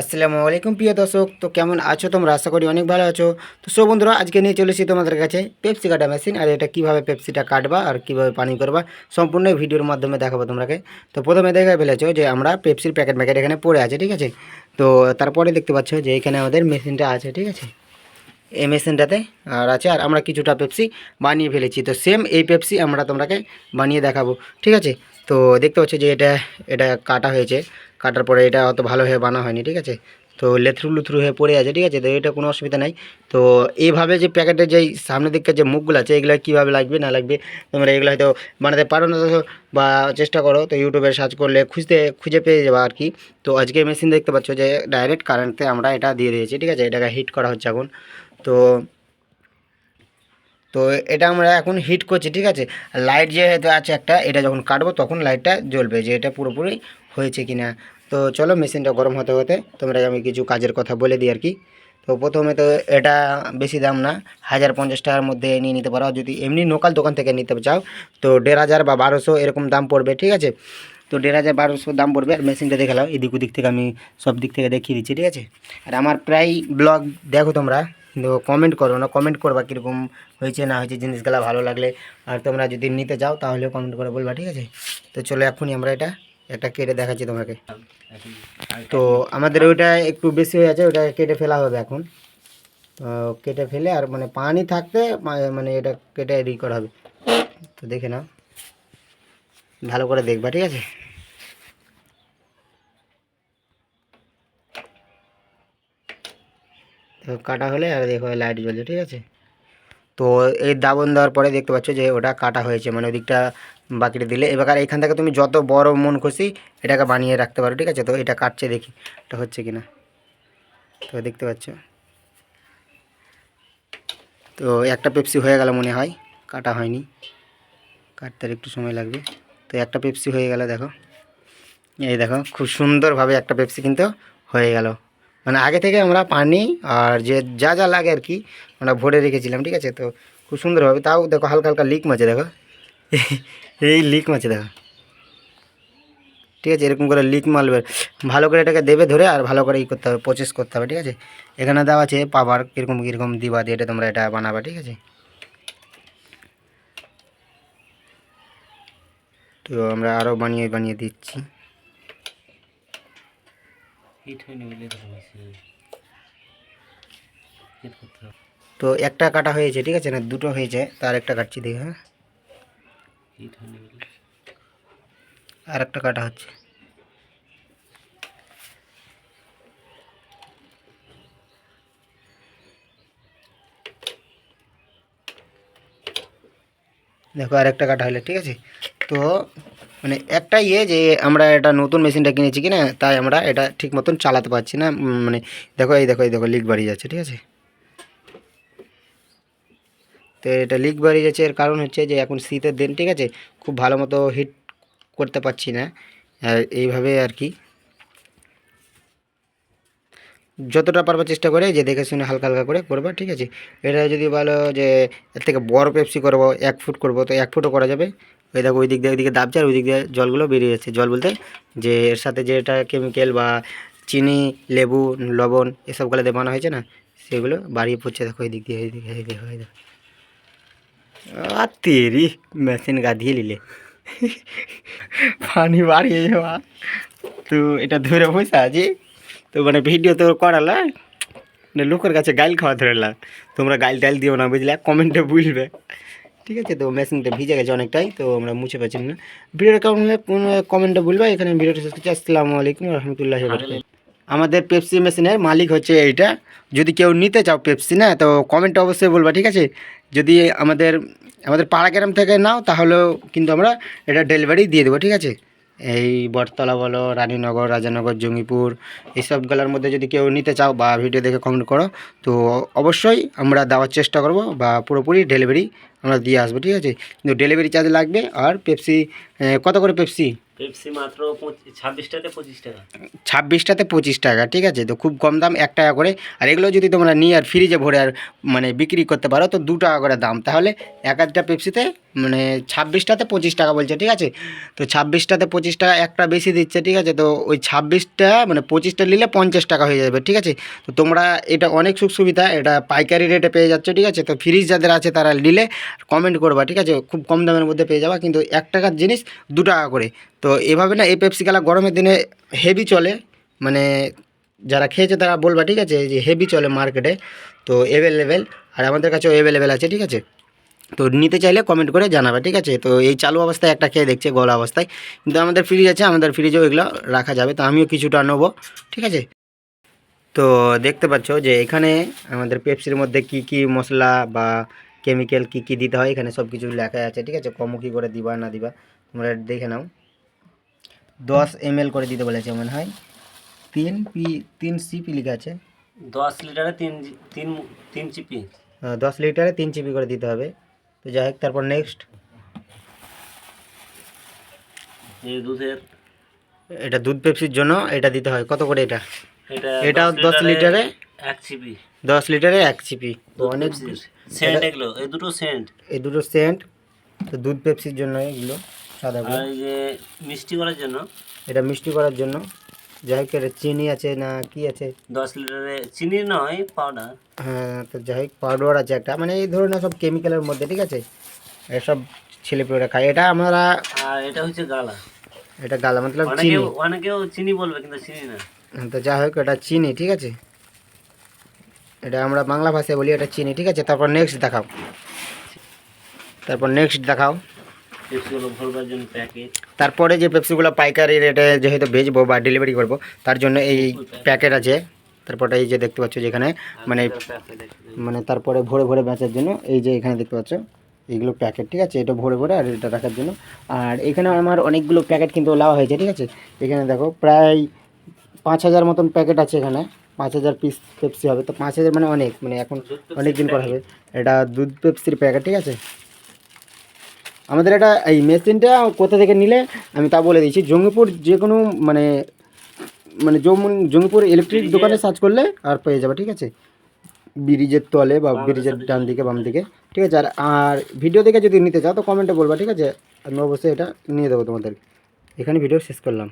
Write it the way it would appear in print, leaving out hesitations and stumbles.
আসসালামু আলাইকুম প্রিয় দর্শক, তো কেমন আছো তোমরা? আশা করি অনেক ভালো আছো। তো সব বন্ধুরা, আজকে নিয়ে চলেছি তোমাদের কাছে পেপসি কাটা মেশিন, আর এটা কিভাবে পেপসিটা কাটবা আর কিভাবে পানি করবা সম্পূর্ণ ভিডিওর মাধ্যমে দেখাবো তোমাকে। তো প্রথমে দেখে ফেলেছো যে আমরা পেপসির প্যাকেট এখানে পড়ে আছে, ঠিক আছে। তো তারপরে দেখতে পাচ্ছ যে এখানে আমাদের মেশিনটা আছে, ঠিক আছে। এই মেশিনটাতে আর আছে, আর আমরা কিছুটা পেপসি বানিয়ে ফেলেছি। তো সেম এই পেপসি আমরা তোমাকে বানিয়ে দেখাবো, ঠিক আছে। তো দেখতে পাচ্ছ যে এটা এটা কাটা হয়েছে, কাটার পরে এটা অত ভালোভাবে বানা হয়নি, ঠিক আছে। তো লেথরু লুথরু হয়ে পড়ে আছে, ঠিক আছে। তো এটা কোনো অসুবিধা নাই। তো এইভাবে যে প্যাকেটের যেই সামনের দিককার যে মুখগুলো আছে, এগুলো কীভাবে লাগবে না লাগবে তোমরা এগুলো হয়তো বানাতে পারো না, তো বা চেষ্টা করো, তো ইউটিউবে সার্চ করলে খুঁজে পেয়ে যাবে আর কি। তো আজকে মেশিন দেখতে পাচ্ছ যে ডাইরেক্ট কারেন্টে আমরা এটা দিয়ে দিয়েছি, ঠিক আছে। এটাকে হিট করা হচ্ছে এখন। তো তো এটা আমরা এখন হিট করছি, ঠিক আছে। লাইট যেহেতু আছে একটা, এটা যখন কাটবো তখন লাইটটা জ্বলবে যে এটা পুরোপুরি হয়েছে কি না। তো চলো মেশিনটা গরম হতে হতে তোমরা আমি কিছু কাজের কথা বলে দিই আর কি। তো প্রথমে তো এটা বেশি দাম না, 1050 টাকার মধ্যে নিয়ে নিতে পারো। যদি এমনি লোকাল দোকান থেকে নিতে চাও তো 1500 বা 1200 এরকম দাম পড়বে, ঠিক আছে। তো 1500 দাম পড়বে। আর মেশিনটা দেখে নাও, এদিক ওদিক থেকে আমি সব দিক থেকে দেখিয়ে দিচ্ছি, ঠিক আছে। আর আমার প্রায় ব্লগ দেখো তোমরা, কিন্তু কমেন্ট করো না, কমেন্ট করবা কীরকম হয়েছে না হয়েছে, জিনিসগুলো ভালো লাগলে। আর তোমরা যদি নিতে চাও তাহলে কমেন্ট করে বলবা, ঠিক আছে। তো চলো এখনই আমরা এটা একটা কেটে দেখাচ্ছি তোমাকে। তো আমাদের ওইটা একটু বেশি হয়ে আছে, ওটা কেটে ফেলা হবে এখন। কেটে ফেলে আর মানে পানি থাকতে মানে এটা কেটে করা হবে। তো দেখে নাও, ভালো করে দেখবা, ঠিক আছে। তো কাটা হলে আর দেখো লাইট জ্বলছে, ঠিক আছে। তো এই দাবন দেওয়ার পরে দেখতে পাচ্ছ যে ওটা কাটা হয়েছে, মানে ওদিকটা বাকিটা দিলে এবার এখান থেকে তুমি যত বড় মন খুশি এটাকে বানিয়ে রাখতে পারো, ঠিক আছে। তো এটা কাটছে, দেখি এটা হচ্ছে কি না। তো দেখতে পাচ্ছ, তো একটা পেপসি হয়ে গেল মনে হয়, কাটা হয়নি, কাটতে আর একটু সময় লাগবে। তো একটা পেপসি হয়ে গেল, দেখো। এই দেখো খুব সুন্দরভাবে একটা পেপসি কিন্তু হয়ে গেল। মানে আগে থেকে আমরা পানি আর যে যা যা লাগে আর কি আমরা ভরে রেখেছিলাম, ঠিক আছে। তো খুব সুন্দরভাবে, তাও দেখো হালকা হালকা লিক মাছে, দেখো এই লিক মাছে দেখো, ঠিক আছে। এরকম করে লিক মারবে, ভালো করে এটাকে দেবে ধরে, আর ভালো করে করতে হবে, প্রসেস করতে হবে, ঠিক আছে। এখানে দেওয়া আছে পাবার কীরকম কীরকম দিবা দিয়ে এটা তোমরা এটা বানাবে, ঠিক আছে। তো আমরা আরও বানিয়ে বানিয়ে দিচ্ছি। তো একটা কাটা হয়েছে, ঠিক আছে, না দুটো হয়েছে, তার একটা কাটছি দেখে। হ্যাঁ, আর একটা কাটা হচ্ছে। দেখো আর একটা কাটা হলে, ঠিক আছে। তো মানে একটা যে আমরা এটা নতুন মেশিনটা কিনেছি কি না, তাই আমরা এটা ঠিক মতন চালাতে পারছি না। মানে দেখো এই দেখো লিক বাড়িয়ে যাচ্ছে, ঠিক আছে। তো এটা লিক বাড়িয়ে যাচ্ছে, এর কারণ হচ্ছে যে এখন শীতের দিন, ঠিক আছে, খুব ভালো মতো হিট করতে পারছি না। আর এইভাবে আর কি যতটা পারবো চেষ্টা করে যে দেখে শুনে হালকা হালকা করে করবা, ঠিক আছে। এটা যদি বলো যে এর থেকে বড় পেপসি করবো, 1 ফুট করবো, তো 1 ফুটও করা যাবে। ওই দেখো ওই দিক দিয়ে ওইদিকে দাবছে, আর ওই দিক দিয়ে জলগুলো বেরিয়ে যাচ্ছে। জল বলতে যে এর সাথে যে এটা কেমিক্যাল বা চিনি, লেবু, লবণ এসবগুলো দিয়ে বানা হয়েছে না, সেগুলো বাড়িয়ে পড়ছে। দেখো এই দিক দিয়ে হয়ে দেখো। আর তেরি মেশিন গাধিয়ে নিলে পানি বাড়িয়ে যাওয়া। তো এটা ধরে বসে আছি, তো মানে ভিডিও তো করালা মানে লোকের কাছে গাইল খাওয়া ধরেলা। তোমরা গাইল টাইল দিও না, বুঝলে, কমেন্টে বুঝবে, ঠিক আছে। তো মেশিনটা ভিজে গেছে অনেকটাই, তো আমরা মুছে পাচ্ছি না। ভিডিওটা কেমন হলে কমেন্টে বলবে। এখানে ভিডিওটা শেষ করছি। আসসালামু আলাইকুম রহমতুল্লাহি ওয়া বারাকাতুহু। আমাদের পেপসি মেশিনের মালিক হচ্ছে এইটা। যদি কেউ নিতে চাও পেপসি না, তো কমেন্টে অবশ্যই বলবা, ঠিক আছে। যদি আমাদের আমাদের পাড়া গ্রাম থেকে নাও তাহলেও কিন্তু আমরা এটা ডেলিভারি দিয়ে দেবো, ঠিক আছে। এই বটতলা বলো, রানীনগর, রাজানগর, জঙ্গিপুর এইসবগুলোর মধ্যে যদি কেউ নিতে চাও বা ভিডিও দেখে কমেন্ট করো, তো অবশ্যই আমরা দেওয়ার চেষ্টা করব বা পুরোপুরি ডেলিভারি আমরা দিয়ে আসবো, ঠিক আছে। কিন্তু ডেলিভারি চার্জ লাগবে। আর পেপসি কত করে পেপসি? পেপসি মাত্র 26টাতে 25 টাকা। 26টাতে 25 টাকা, ঠিক আছে। তো খুব কম দাম, 1 টাকা করে। আর এগুলো যদি তোমরা নিয়ে আর ফ্রিজে ভরে আর মানে বিক্রি করতে পারো তো 2 টাকা করে দাম। তাহলে এক একটা পেপসিতে মানে 26টাতে 25 টাকা বলছে, ঠিক আছে। তো 26টাতে 25 টাকা, একটা বেশি দিচ্ছে, ঠিক আছে। তো ওই 26টা মানে 25টা নিলে 50 টাকা হয়ে যাবে, ঠিক আছে। তো তোমরা এটা অনেক সুবিধা, এটা পাইকারি রেটে পেয়ে যাচ্ছ, ঠিক আছে। তো ফ্রিজ যাদের আছে তারা নিলে কমেন্ট করবা, ঠিক আছে। খুব কম দামের মধ্যে পেয়ে যাবা, কিন্তু 1 টাকার জিনিস 2 টাকা করে। তো এভাবে না এই পেপসি খেলা গরমের দিনে হেভি চলে, মানে যারা খেয়েছে তারা বলবা, ঠিক আছে, যে হেভি চলে মার্কেটে। তো অ্যাভেলেবেল, আর আমাদের কাছেও অ্যাভেলেবেল আছে, ঠিক আছে। তো নিতে চাইলে কমেন্ট করে জানাবে, ঠিক আছে। তো এই চালু অবস্থায় একটা খেয়ে দেখছে, গলা অবস্থায়, কিন্তু আমাদের ফ্রিজ আছে, আমাদের ফ্রিজেও এগুলো রাখা যাবে। তো আমিও কিছুটা নেবো, ঠিক আছে। তো দেখতে পাচ্ছ যে এখানে আমাদের পেপসির মধ্যে কি কি মশলা বা কেমিক্যাল কি কি দিতে হয় এখানে সব কিছু লেখা আছে, ঠিক আছে। কম কি করে দিবা না দিবা তোমরা দেখে নাও। 10 ml করে দিতে বলেছে মনে হয়, 3 সিপি লেখা আছে। 10 লিটারে 3 চিপি। 10 লিটারে 3 চিপি করে দিতে হবে। তো যাই হোক, তারপর নেক্সট এই দুধের, এটা দুধ পেপসির জন্য এটা দিতে হয় কত করে এটা? এটা এটাও 10 লিটারে 1 চিপি 10 লিটারে 1 চিপি। তো দুধ অনেক পেপসির সেন্ট, এগুলো এই দুটো সেন্ট। এই দুটো সেন্ট। তো দুধ পেপসির জন্য এগুলো সাদাগুলো, আর এই যে মিষ্টি করার জন্য, এটা মিষ্টি করার জন্য। যাই হোক, এটা চিনি আছে না কি আছে? 10 লিটারে চিনি নয়, পাউডার। হ্যাঁ, তো যাই হোক পাউডার আছে একটা, মানে এই ধরনের সব কেমিক্যালের মধ্যে, ঠিক আছে। এসব ছেলেপেলেরা খায় এটা। আমরা আর এটা হচ্ছে গালা। এটা গালা মতলব চিনি। অনেকেও চিনি বলবে, কিন্তু চিনি না। তো যাই হোক, এটা চিনি, ঠিক আছে। এটা আমরা বাংলা ভাষায় বলি এটা চিনি, ঠিক আছে। তারপর নেক্সট দেখাও, তারপর নেক্সট দেখাও। পেপসিগুলো ভরবার জন্য প্যাকেট। তারপরে যে পেপসিগুলো পাইকারি রেটে যেহেতু বেচবো বা ডেলিভারি করব, তার জন্য এই প্যাকেট আছে। তারপরে এই যে দেখতে পাচ্ছ যেখানে মানে মানে তারপরে ভরে ভরে বেচার জন্য এই যে এখানে দেখতে পাচ্ছ এইগুলো প্যাকেট, ঠিক আছে। এটা ভরে ভরে আর এটা রাখার জন্য। আর এখানে আমার অনেকগুলো প্যাকেট কিন্তু নেওয়া হয়েছে, ঠিক আছে। এখানে দেখো প্রায় 5000 মতন প্যাকেট আছে এখানে। 5000 পিস পেপসি হবে। তো 5000 মানে অনেক, মানে এখন অনেক দিন করা হবে। এটা দুধ পেপসির প্যাকেট, ঠিক আছে। আমাদের এটা এই মেশিনটা কোথা থেকে নিলে আমি তা বলে দিচ্ছি। জঙ্গিপুর যে কোনো মানে মানে জঙ্গিপুর ইলেকট্রিক দোকানে সার্চ করলে আর পেয়ে যাবে, ঠিক আছে। ব্রিজের তলে বা ব্রিজের ডান দিকে বাম দিকে, ঠিক আছে। আর ভিডিও দেখে যদি নিতে চাও তো কমেন্টে বলবা, ঠিক আছে। আমি অবশ্যই এটা নিয়ে দেবো তোমাদের। এখানে ভিডিও শেষ করলাম।